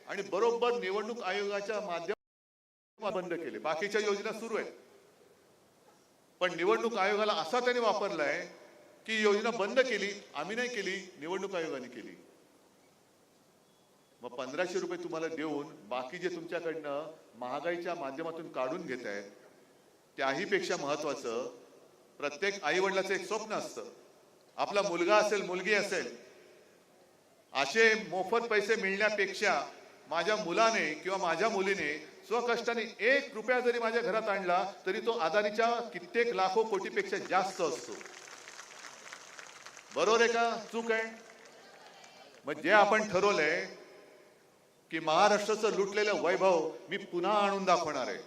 आणि बरोबर निवडणूक आयोगाच्या माध्यमातून बंद केले. बाकीच्या योजना सुरू आहेत, पण निवडणूक आयोगाला असा त्याने वापरलाय की योजना बंद केली, आम्ही नाही केली, निवडणूक आयोगाने केली. मग 1500 रुपये तुम्हाला देऊन बाकी जे तुमच्याकडनं महागाईच्या माध्यमातून काढून घेत आहेत, त्याही पेक्षा महत्वाचं प्रत्येक आई वडिलाचं एक स्वप्न असतं, आपला मुलगा असेल मुलगी असेल, असे मोफत पैसे मिळण्यापेक्षा माझ्या मुलाने किंवा माझ्या मुलीने स्वकष्टाने 1 रुपया जरी माझ्या घरात आणला तरी तो अदानीच्या कित्येक लाखो कोटीपेक्षा जास्त असतो. बरोबर आहे का चूक आहे? मग जे आपण ठरवलंय की महाराष्ट्राचं लुटलेलं वैभव मी पुन्हा आणून दाखवणार आहे.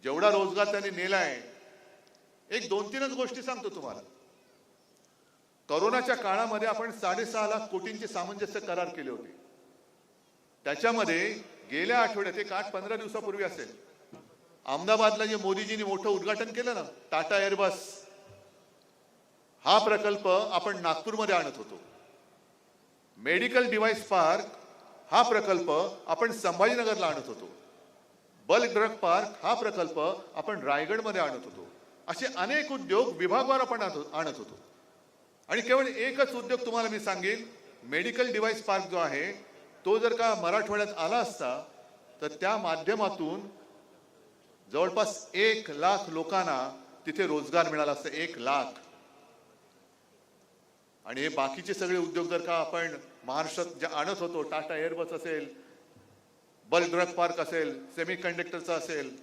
जेवढा रोजगार त्यांनी नेलाय, एक 2-3च गोष्टी सांगतो तुम्हाला. कोरोनाच्या काळामध्ये आपण 6.5 लाख कोटींचे सामंजस्य करार केले होते. त्याच्यामध्ये गेल्या आठवड्यात एक 8-15 दिवसापूर्वी असेल, अहमदाबादला जे मोदीजींनी मोठं उद्घाटन केलं ना, टाटा एअरबस, हा प्रकल्प आपण नागपूरमध्ये आणत होतो. मेडिकल डिव्हाइस पार्क हा प्रकल्प आपण संभाजीनगरला आणत होतो. बल्क ड्रग पार्क हा प्रकल्प आपण रायगडमध्ये आणत होतो. असे अनेक उद्योग विभागवार आपण आणत होतो. आणि केवळ एकच उद्योग तुम्हाला मी सांगेन, मेडिकल डिव्हाइस पार्क जो आहे तो जर का मराठवाड्यात आला असता तर त्या माध्यमातून जवळपास 1 लाख लोकांना तिथे रोजगार मिळाला असता. 1 लाख. आणि हे बाकीचे सगळे उद्योग जर का आपण महाराष्ट्रात जे आणत होतो, टाटा एअरबस असेल, बल्क ड्रग पार्क असेल, सेमी कंडक्टरचा असेल,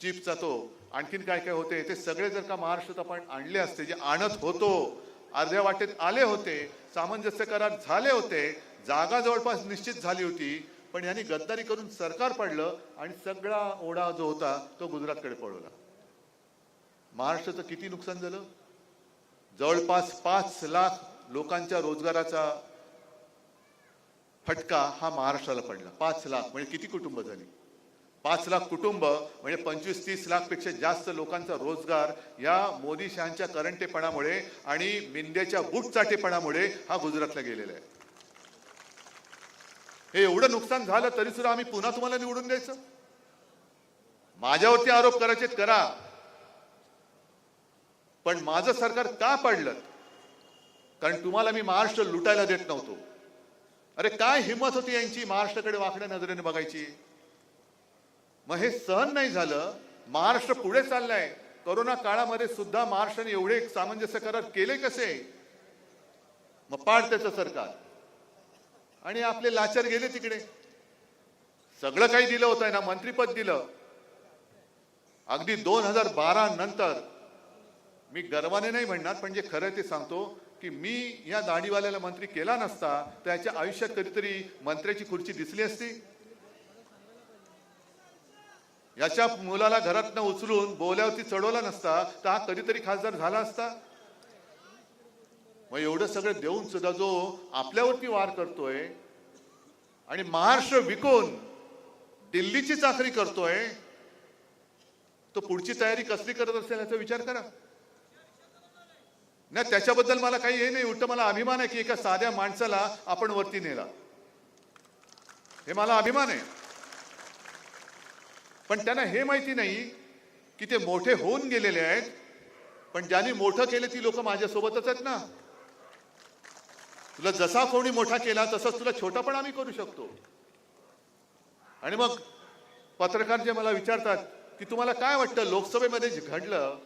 चिपचा, तो आणखीन काय काय होते, ते सगळे जर का महाराष्ट्रात आपण आणले असते, जे आणत होतो, अर्ध्या वाटेत आले होते, सामंजस्य करार झाले होते, जागा जवळपास निश्चित झाली होती, पण यांनी गद्दारी करून सरकार पडलं आणि सगळा ओढा जो होता तो गुजरातकडे पळवला. महाराष्ट्राचं किती नुकसान झालं? जवळपास 5 लाख लोकांच्या रोजगाराचा फटका हा महाराष्ट्राला पडला. 5 लाख म्हणजे किती कुटुंब झाली? 5 लाख कुटुंब म्हणजे 25-30 लाख पेक्षा जास्त लोकांचा रोजगार या मोदी शहांच्या करंटेपणामुळे आणि मिंद्याच्या बुटचाटेपणामुळे हा गुजरातला गेलेला आहे. हे एवढं नुकसान झालं तरी सुद्धा आम्ही पुन्हा तुम्हाला निवडून द्यायचं? माझ्यावरती आरोप करायचे करा, पण माझं सरकार का पडलं? कारण तुम्हाला मी महाराष्ट्र लुटायला देत नव्हतो. अरे काय हिम्मत होती यांची महाराष्ट्राकडे वाकड्या नजरेने बघायची? मग हे सहन नाही झालं. महाराष्ट्र पुढे चाललाय. कोरोना काळामध्ये सुद्धा महाराष्ट्राने एवढे सामंजस्य करार केले कसे? मग पाड त्याचं सरकार. आणि आपले लाचार गेले तिकडे. सगळं काही दिलं होतं ना, मंत्रीपद दिलं. अगदी 2012 नंतर, मी गर्वाने नाही म्हणणार, पण जे खरं ते सांगतो की मी या दाढीवाल्याला मंत्री केला नसता त्याच्या आयुष्यात कधीतरी मंत्र्याची खुर्ची दिसली असती? याच्या मुलाला घरातनं उचलून बोल्यावरती चढवला नसता तर हा कधीतरी खासदार झाला असता? मग एवढं सगळं देऊन सुद्धा जो आपल्यावरती वार करतोय आणि महाराष्ट्र विकून दिल्लीची चाकरी करतोय, तो पुढची तयारी कसली करत असेल याचा विचार करा. नाही, त्याच्याबद्दल मला काही हे नाही, उलट मला अभिमान आहे की एका साध्या माणसाला आपण वरती नेला. हे मला अभिमान आहे. पण त्यांना हे माहिती नाही की ते मोठे होऊन गेलेले आहेत, पण ज्यांनी मोठं केले ती लोक माझ्यासोबतच आहेत ना. तुला जसा कोणी मोठा केला तसंच तुला छोटा पण आम्ही करू शकतो. आणि मग पत्रकार जे मला विचारतात की तुम्हाला काय वाटतं लोकसभेमध्ये घडलं